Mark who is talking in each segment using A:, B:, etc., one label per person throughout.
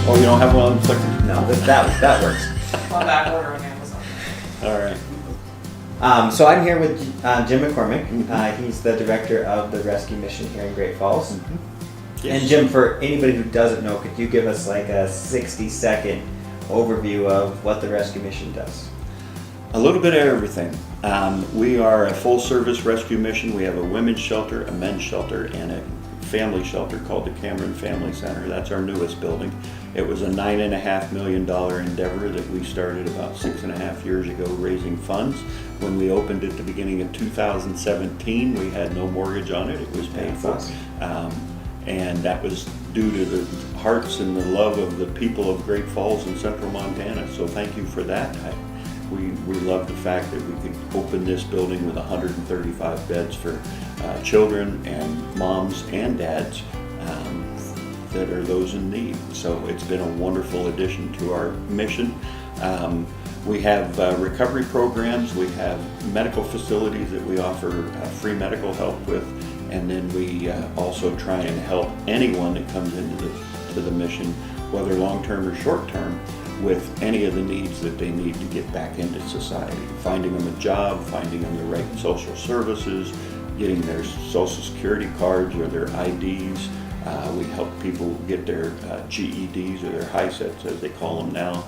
A: Oh, you don't have one of them clickers?
B: No, that works.
C: On back order on Amazon.
A: All right.
B: So I'm here with Jim McCormick. He's the director of the rescue mission here in Great Falls.
A: Yes.
B: And Jim, for anybody who doesn't know, could you give us like a 60-second overview of what the rescue mission does?
A: A little bit of everything. We are a full-service rescue mission. We have a women's shelter, a men's shelter, and a family shelter called the Cameron Family Center. That's our newest building. It was a $9.5 million endeavor that we started about 6.5 years ago, raising funds. When we opened at the beginning of 2017, we had no mortgage on it. It was paid for. And that was due to the hearts and the love of the people of Great Falls and Central Montana. So thank you for that. We love the fact that we could open this building with 135 beds for children and moms and dads that are those in need. So it's been a wonderful addition to our mission. We have recovery programs. We have medical facilities that we offer free medical help with. And then we also try and help anyone that comes into the mission, whether long-term or short-term, with any of the needs that they need to get back into society. Finding them a job, finding them the right social services, getting their social security cards or their IDs. We help people get their GEDs or their HiSETs, as they call them now.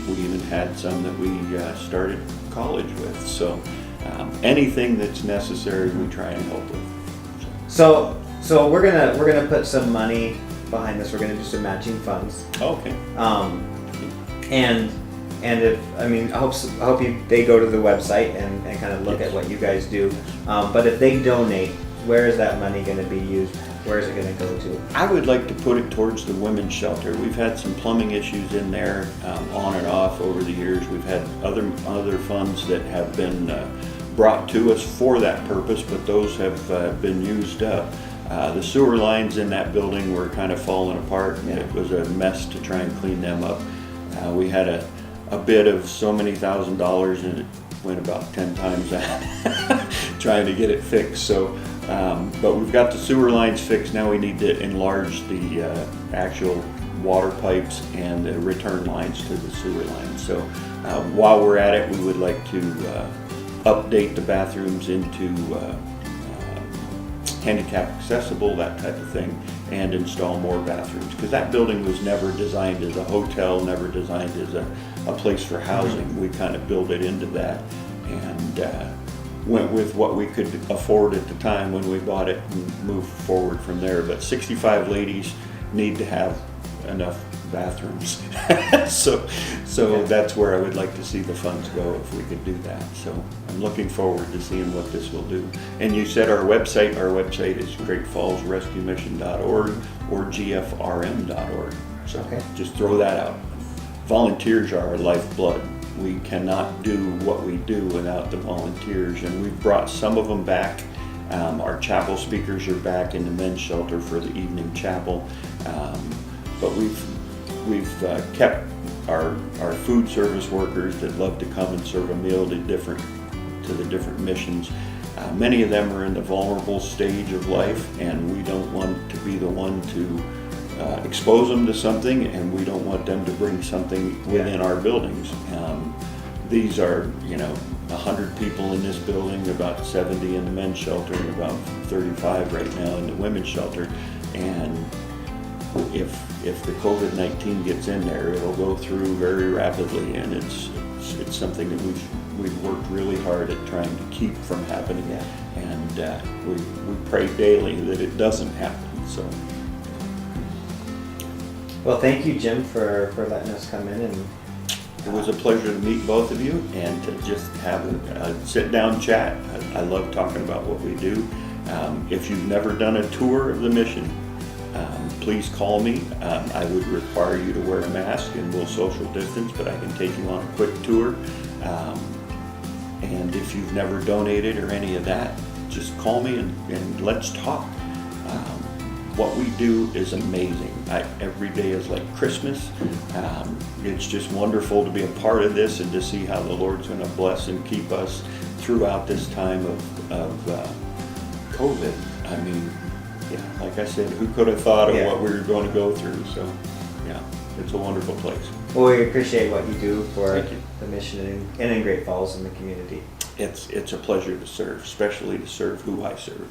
A: We even had some that we started college with. So anything that's necessary, we try and help with.
B: So we're gonna put some money behind this. We're gonna do some matching funds.
A: Okay.
B: And if I hope they go to the website and kind of look at what you guys do. But if they donate, where is that money going to be used? Where is it going to go to?
A: I would like to put it towards the women's shelter. We've had some plumbing issues in there on and off over the years. We've had other funds that have been brought to us for that purpose, but those have been used up. The sewer lines in that building were kind of falling apart, and it was a mess to try and clean them up. We had a bid of so many $1,000s, and it went about 10 times that trying to get it fixed. So, but we've got the sewer lines fixed. Now we need to enlarge the actual water pipes and the return lines to the sewer lines. So while we're at it, we would like to update the bathrooms into handicap accessible, that type of thing, and install more bathrooms, because that building was never designed as a hotel, never designed as a place for housing. We kind of built it into that and went with what we could afford at the time when we bought it and moved forward from there. But 65 ladies need to have enough bathrooms. so that's where I would like to see the funds go if we could do that. So I'm looking forward to seeing what this will do. And you said our website is greatfallsrescuemission.org or gfrm.org. So just throw that out. Volunteers are our lifeblood. We cannot do what we do without the volunteers, and we've brought some of them back. Our chapel speakers are back in the men's shelter for the evening chapel. But we've kept our food service workers that love to come and serve a meal to the different missions. Many of them are in the vulnerable stage of life, and we don't want to be the one to expose them to something, and we don't want them to bring something within our buildings. These are 100 people in this building, about 70 in the men's shelter, and about 35 right now in the women's shelter. And if the COVID-19 gets in there, it'll go through very rapidly, and it's something that we've worked really hard at trying to keep from happening. And we pray daily that it doesn't happen. So.
B: Well, thank you, Jim, for letting us come in. And
A: it was a pleasure to meet both of you and to just have a sit-down chat. I love talking about what we do. If you've never done a tour of the mission, please call me. I would require you to wear a mask, and we'll social distance, but I can take you on a quick tour. And if you've never donated or any of that, just call me and let's talk. What we do is amazing. Every day is like Christmas. It's just wonderful to be a part of this and to see how the Lord's going to bless and keep us throughout this time of COVID. I mean, like I said, who could have thought of what we were going to go through? So, yeah. It's a wonderful place.
B: Well, we appreciate what you do for
A: Thank you.
B: the mission in Great Falls and the community.
A: It's a pleasure to serve, especially to serve who I serve.